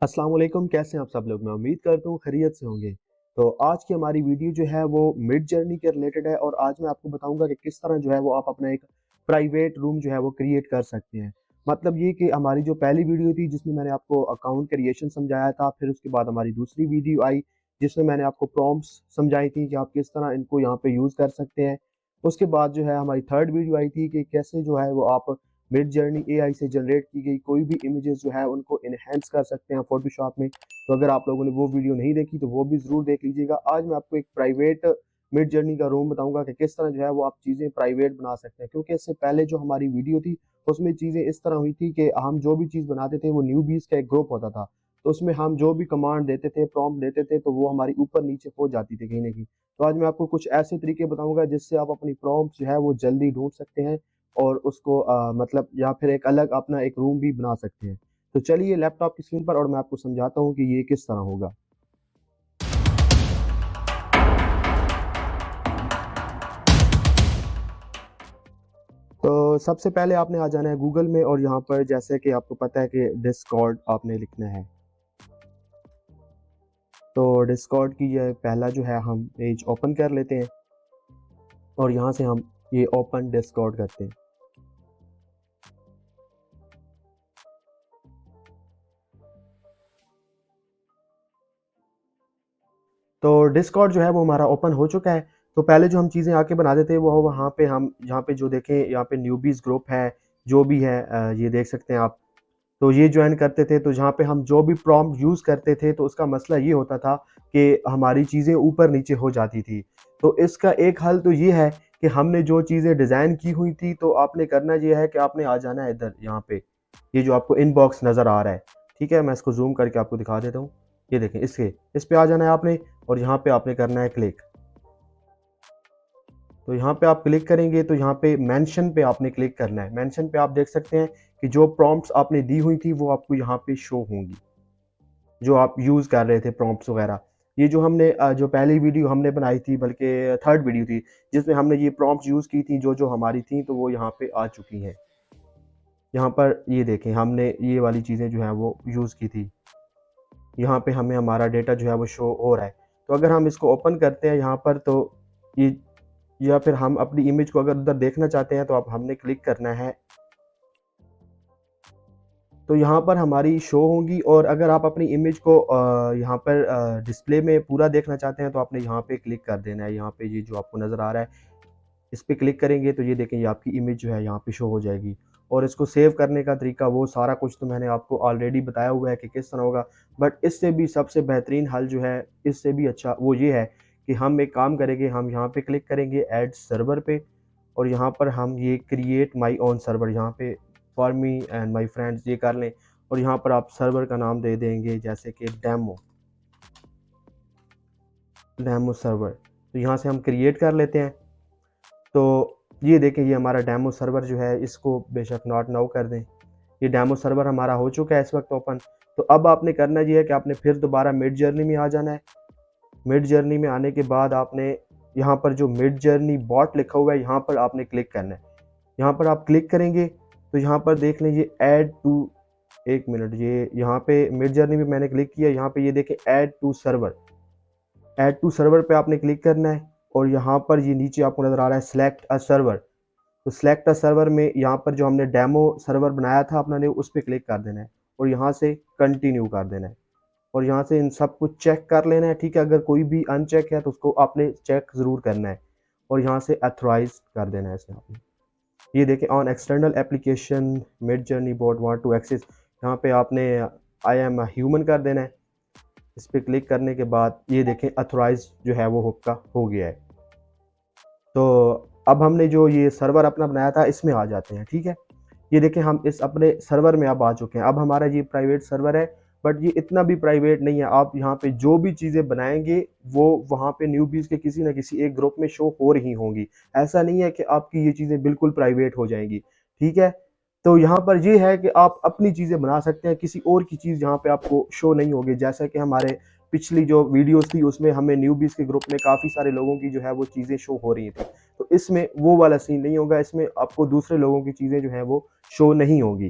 अस्सलाम वालेकुम, कैसे हैं आप सब लोग। मैं उम्मीद करता हूँ खैरियत से होंगे। तो आज की हमारी वीडियो जो है वो मिड जर्नी के रिलेटेड है और आज मैं आपको बताऊंगा कि किस तरह जो है वो आप अपना एक प्राइवेट रूम जो है वो क्रिएट कर सकते हैं। मतलब ये कि हमारी जो पहली वीडियो थी जिसमें मैंने आपको अकाउंट क्रिएशन समझाया था, फिर उसके बाद हमारी दूसरी वीडियो आई जिसमें मैंने आपको प्रॉम्प्ट्स समझाई थी कि आप किस तरह इनको यहाँ पे यूज़ कर सकते हैं। उसके बाद जो है हमारी थर्ड वीडियो आई थी कि कैसे जो है वो आप मिड जर्नी एआई से जनरेट की गई कोई भी इमेजेस जो है उनको इनहेंस कर सकते हैं फोटोशॉप में। तो अगर आप लोगों ने वो वीडियो नहीं देखी तो वो भी ज़रूर देख लीजिएगा। आज मैं आपको एक प्राइवेट मिड जर्नी का रूम बताऊंगा कि किस तरह जो है वो आप चीज़ें प्राइवेट बना सकते हैं, क्योंकि इससे पहले जो हमारी वीडियो थी उसमें चीज़ें इस तरह हुई थी कि हम जो भी चीज़ बनाते थे वो न्यूबीज का एक ग्रुप होता था। तो उसमें हम जो भी कमांड देते थे, प्रॉम्प्ट देते थे, तो वो हमारी ऊपर नीचे हो जाती थी कहीं ना कहीं। तो आज मैं आपको कुछ ऐसे तरीके बताऊंगा जिससे आप अपनी प्रॉम्प्ट जो है वो जल्दी ढूंढ सकते हैं और उसको मतलब या फिर एक अलग अपना एक रूम भी बना सकते हैं। तो चलिए लैपटॉप की स्क्रीन पर और मैं आपको समझाता हूँ कि ये किस तरह होगा। तो सबसे पहले आपने आ जाना है गूगल में और यहाँ पर जैसे कि आपको पता है कि डिस्कॉर्ड आपने लिखना है। तो डिस्कॉर्ड की ये पहला जो है हम पेज ओपन कर लेते हैं और यहाँ से हम ये ओपन डिस्कॉर्ड करते हैं। तो डिस्कॉर्ड जो है वो हमारा ओपन हो चुका है। तो पहले जो हम चीज़ें आके बनाते थे वो वहाँ पे हम यहाँ पे जो देखें यहाँ पे न्यूबीज ग्रुप है, जो भी है ये देख सकते हैं आप। तो ये ज्वाइन करते थे, तो जहाँ पे हम जो भी प्रॉम्प्ट यूज़ करते थे तो उसका मसला ये होता था कि हमारी चीज़ें ऊपर नीचे हो जाती थी। तो इसका एक हल तो ये है कि हमने जो चीज़ें डिज़ाइन की हुई थी तो आपने करना ये है कि आपने आ जाना है इधर यहाँ पे, ये जो आपको इनबॉक्स नज़र आ रहा है, ठीक है? मैं इसको ज़ूम करके आपको दिखा देता हूँ। ये देखें, इस पे आ जाना है आपने और यहाँ पे आपने करना है क्लिक। तो यहाँ पे आप क्लिक करेंगे तो यहाँ पे मेंशन पे आपने क्लिक करना है। मेंशन पे आप देख सकते हैं कि जो प्रॉम्प्ट्स आपने दी हुई थी वो आपको यहाँ पे शो होंगी, जो आप यूज़ कर रहे थे प्रॉम्प्ट्स वगैरह। ये जो हमने जो पहली वीडियो हमने बनाई थी, बल्कि थर्ड वीडियो थी, जिसमें हमने ये प्रॉम्प्ट्स यूज़ की थी जो हमारी थी, तो वो यहाँ पे आ चुकी हैं। यहाँ पर ये देखें, हमने ये वाली चीज़ें जो हैं वो यूज़ की थी। यहाँ पे हमें हमारा डेटा जो है वो शो हो रहा है। तो अगर हम इसको ओपन करते हैं यहाँ पर, तो ये या फिर हम अपनी इमेज को अगर उधर देखना चाहते हैं तो आप हमने क्लिक करना है। तो यहाँ पर हमारी शो होंगी और अगर आप अपनी इमेज को यहाँ पर डिस्प्ले में पूरा देखना चाहते हैं तो आपने यहाँ पे क्लिक कर देना है। यहाँ पे ये जो आपको नज़र आ रहा है, इस पे क्लिक करेंगे तो ये देखें, ये आपकी इमेज जो है यहाँ पे शो हो जाएगी। और इसको सेव करने का तरीका वो सारा कुछ तो मैंने आपको ऑलरेडी बताया हुआ है कि किस तरह होगा। बट इससे भी सबसे बेहतरीन हल जो है, इससे भी अच्छा वो ये है कि हम एक काम करेंगे, हम यहाँ पे क्लिक करेंगे ऐड सर्वर पे और यहाँ पर हम ये क्रिएट माई ओन सर्वर, यहाँ पे for me and my friends ये कर लें और यहाँ पर आप सर्वर का नाम दे देंगे जैसे कि डेमो सर्वर। तो यहाँ से हम क्रिएट कर लेते हैं। तो ये देखें, ये हमारा डेमो सर्वर जो है, इसको बेशक नॉट नाउ कर दें। ये डेमो सर्वर हमारा हो चुका है इस वक्त ओपन। तो अब आपने करना ये है कि आपने फिर दोबारा मिड जर्नी में आ जाना है। मिड जर्नी में आने के बाद आपने यहाँ पर जो मिड जर्नी बॉट लिखा हुआ है यहाँ पर आपने क्लिक करना है। यहाँ पर आप क्लिक करेंगे तो यहाँ पर देख लें ये ऐड टू, एक मिनट, ये यहाँ पे मिड जर्नी में मैंने क्लिक किया, यहाँ पे ये देखें add to server. Add to server पे आपने क्लिक करना है और यहाँ पर ये नीचे आपको नज़र आ रहा है सिलेक्ट अ सर्वर। तो सिलेक्ट अ सर्वर में यहाँ पर जो हमने डेमो सर्वर बनाया था अपना ने, उस पर क्लिक कर देना है और यहाँ से कंटिन्यू कर देना है और यहाँ से इन सब कुछ चेक कर लेना है, ठीक है? अगर कोई भी अनचेक है तो उसको आपने चेक ज़रूर करना है और यहाँ से अथोराइज कर देना है इसे आपने। ये देखें, on external application Midjourney board want to access, यहाँ पे आपने आई एम ह्यूमन कर देना है। इस पर क्लिक करने के बाद ये देखें अथोराइज जो है वो हुक्का हो गया है। तो अब हमने जो ये सर्वर अपना बनाया था इसमें आ जाते हैं, ठीक है? ये देखें, हम इस अपने सर्वर में अब आ चुके हैं। अब हमारा ये प्राइवेट सर्वर है, बट ये इतना भी प्राइवेट नहीं है। आप यहाँ पे जो भी चीज़ें बनाएंगे वो वहाँ पे न्यूबीज़ के किसी न किसी एक ग्रुप में शो हो रही होंगी। ऐसा नहीं है कि आपकी ये चीज़ें बिल्कुल प्राइवेट हो जाएंगी, ठीक है? तो यहाँ पर ये है कि आप अपनी चीज़ें बना सकते हैं, किसी और की चीज़ यहाँ पे आपको शो नहीं होगी। जैसा कि हमारे पिछली जो वीडियोस थी उसमें हमें न्यूबीज़ के ग्रुप में काफ़ी सारे लोगों की जो है वो चीज़ें शो हो रही थी। तो इसमें वो वाला सीन नहीं होगा, इसमें आपको दूसरे लोगों की चीज़ें जो हैं वो शो नहीं होगी।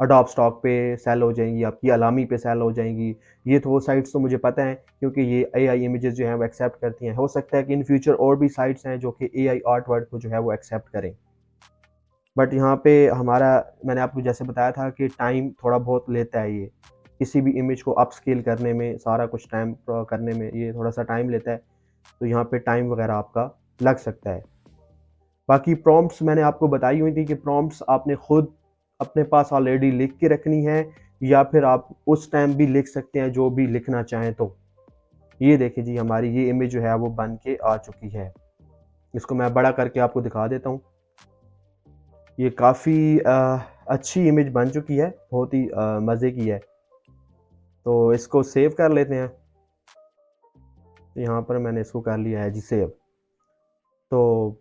अडोब स्टॉक पे सेल हो जाएंगी, आपकी अलामी पे सेल हो जाएंगी। ये तो वो साइट्स तो मुझे पता है क्योंकि ये AI इमेजेस जो हैं वो एक्सेप्ट करती हैं। हो सकता है कि इन फ्यूचर और भी साइट्स हैं जो कि AI आर्ट वर्क को जो है वो एक्सेप्ट करें। बट यहाँ पे हमारा, मैंने आपको जैसे बताया था कि टाइम थोड़ा बहुत लेता है ये, किसी भी इमेज को अप स्केल करने में, सारा कुछ टाइम करने में ये थोड़ा सा टाइम लेता है। तो यहाँ पे टाइम वगैरह आपका लग सकता है। बाकी प्रॉम्प्ट्स मैंने आपको बताई हुई थी कि प्रॉम्प्ट्स आपने खुद अपने पास ऑलरेडी लिख के रखनी है, या फिर आप उस टाइम भी लिख सकते हैं जो भी लिखना चाहें। तो ये देखिए जी, हमारी ये इमेज जो है वो बन के आ चुकी है। इसको मैं बड़ा करके आपको दिखा देता हूँ। ये काफ़ी अच्छी इमेज बन चुकी है, बहुत ही मज़े की है। तो इसको सेव कर लेते हैं। यहाँ पर मैंने इसको कर लिया है जी सेव। तो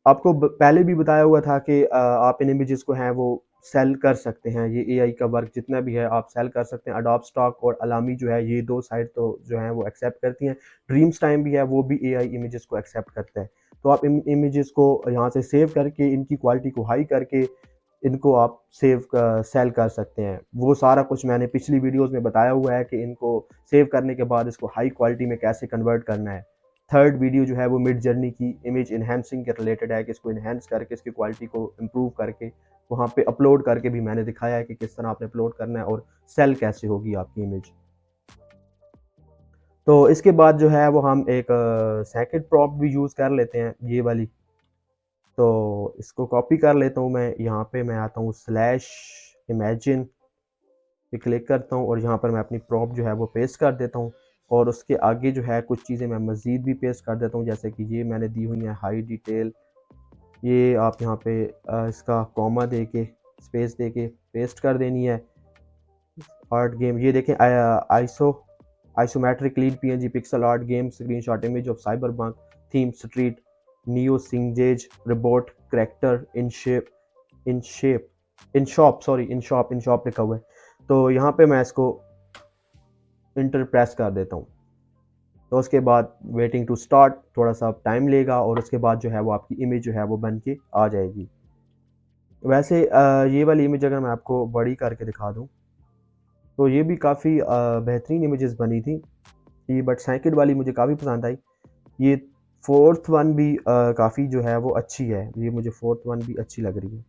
आपको पहले भी बताया हुआ था कि आप इन इमेजेस को हैं वो सेल कर सकते हैं। ये AI का वर्क जितना भी है आप सेल कर सकते हैं। अडोब स्टॉक और अलामी जो है, ये दो साइट तो जो है वो एक्सेप्ट करती हैं। ड्रीम्स टाइम भी है, वो भी AI इमेजेस को एक्सेप्ट करता है। तो आप इन इमेजेस को यहाँ से सेव करके इनकी क्वालिटी को हाई करके इनको आप सेल कर सकते हैं। वो सारा कुछ मैंने पिछली वीडियोस में बताया हुआ है कि इनको सेव करने के बाद इसको हाई क्वालिटी में कैसे कन्वर्ट करना है। थर्ड वीडियो जो है वो मिड जर्नी की इमेज इन्हेंसिंग के रिलेटेड है कि इसको इन्हेंस करके इसकी क्वालिटी को इम्प्रूव करके वहाँ पे अपलोड करके भी मैंने दिखाया है कि किस तरह आपने अपलोड करना है और सेल कैसे होगी आपकी इमेज। तो इसके बाद जो है वो हम एक सेकंड प्रॉम्प्ट भी यूज़ कर लेते हैं, ये वाली। तो इसको कॉपी कर लेता हूँ मैं। यहाँ पे मैं आता हूँ स्लैश इमेजिन पे क्लिक करता हूँ और यहाँ पर मैं अपनी प्रॉम्प्ट जो है वो पेस्ट कर देता हूँ। और उसके आगे जो है कुछ चीज़ें मैं मज़ीद भी पेस्ट कर देता हूँ, जैसे कि ये मैंने दी हुई है हाई डिटेल। ये आप यहाँ पे इसका कॉमा दे के स्पेस दे के पेस्ट कर देनी है। आर्ट गेम, ये देखें, isometric lead PNG pixel art game screenshot image of cyberpunk theme street neo सिंगजेज रिबोट करेक्टर इन शॉप लिखा हुआ है। तो यहाँ पे मैं इसको इंटर प्रेस कर देता हूँ। तो उसके बाद वेटिंग टू स्टार्ट, थोड़ा सा टाइम लेगा और उसके बाद जो है वो आपकी इमेज जो है वो बन के आ जाएगी। वैसे ये वाली इमेज अगर मैं आपको बड़ी करके दिखा दूँ तो ये भी काफ़ी बेहतरीन इमेजेस बनी थी ये, बट सेकंड वाली मुझे काफ़ी पसंद आई। ये फोर्थ वन भी काफ़ी जो है वो अच्छी है, ये मुझे फोर्थ वन भी अच्छी लग रही है।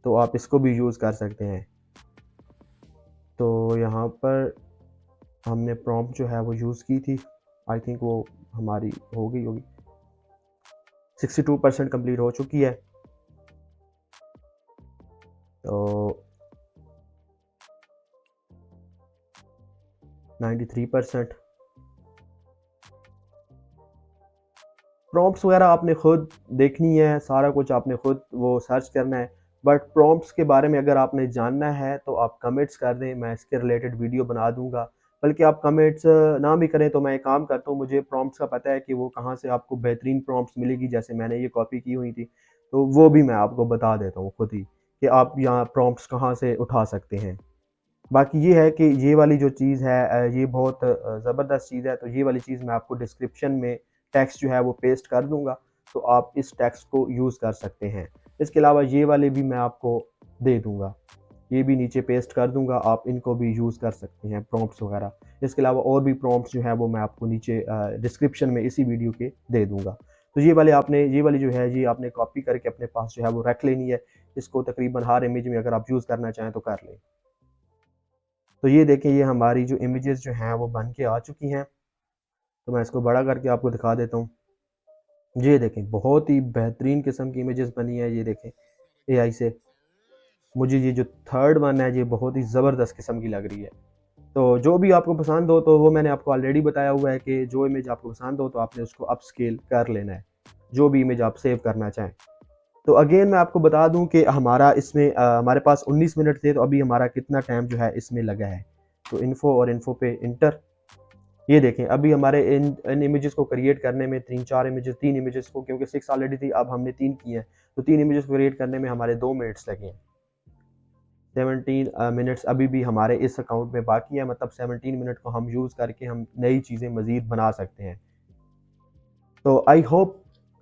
तो आप इसको भी यूज़ कर सकते हैं। तो यहाँ पर हमने प्रॉम्प्ट जो है वो यूज़ की थी, आई थिंक वो हमारी हो गई होगी, 62% कंप्लीट हो चुकी है। तो 93%। प्रॉम्प्ट्स वगैरह आपने खुद देखनी है, सारा कुछ आपने खुद वो सर्च करना है। बट प्रॉम्प्ट्स के बारे में अगर आपने जानना है तो आप कमेंट्स कर दें, मैं इसके रिलेटेड वीडियो बना दूंगा। बल्कि आप कमेंट्स ना भी करें तो मैं एक काम करता हूँ, मुझे प्रॉम्प्ट्स का पता है कि वो कहाँ से आपको बेहतरीन प्रॉम्प्ट्स मिलेगी। जैसे मैंने ये कॉपी की हुई थी तो वो भी मैं आपको बता देता हूँ खुद ही कि आप यहाँ प्रॉम्प्ट्स कहाँ से उठा सकते हैं। बाकी ये है कि ये वाली जो चीज़ है ये बहुत ज़बरदस्त चीज़ है। तो ये वाली चीज़ मैं आपको डिस्क्रिप्शन में टेक्स्ट जो है वो पेस्ट कर दूंगा, तो आप इस टेक्स्ट को यूज़ कर सकते हैं। इसके अलावा ये वाले भी मैं आपको दे दूंगा, ये भी नीचे पेस्ट कर दूंगा, आप इनको भी यूज़ कर सकते हैं प्रॉम्प्ट्स वगैरह। इसके अलावा और भी प्रॉम्प्ट्स जो है वो मैं आपको नीचे डिस्क्रिप्शन में इसी वीडियो के दे दूंगा। तो ये वाली जो है ये आपने कॉपी करके अपने पास जो है वो रख लेनी है। इसको तकरीबन हर इमेज में अगर आप यूज़ करना चाहें तो कर लें। तो ये देखें, ये हमारी जो इमेजेस जो हैं वो बन के आ चुकी हैं। तो मैं इसको बड़ा करके आपको दिखा देता हूँ। ये देखें, बहुत ही बेहतरीन किस्म की इमेजेस बनी है। ये देखें AI से, मुझे ये जो थर्ड वन है ये बहुत ही ज़बरदस्त किस्म की लग रही है। तो जो भी आपको पसंद हो तो वो मैंने आपको ऑलरेडी बताया हुआ है कि जो इमेज आपको पसंद हो तो आपने उसको अप स्केल कर लेना है, जो भी इमेज आप सेव करना चाहें। तो अगेन मैं आपको बता दूं कि हमारा इसमें हमारे पास 19 मिनट थे, तो अभी हमारा कितना टाइम जो है इसमें लगा है। तो इन्फो और इन्फो पे इंटर, ये देखें अभी हमारे इन इमेजेस को क्रिएट करने में तीन इमेजेस को, क्योंकि 6 ऑलरेडी थी अब हमने 3 की हैं, तो 3 इमेजेस को क्रिएट करने में हमारे 2 मिनट्स लगे हैं। 17 मिनट्स अभी भी हमारे इस अकाउंट में बाकी है, मतलब 17 मिनट को हम यूज़ करके हम नई चीज़ें मज़ीद बना सकते हैं। तो आई होप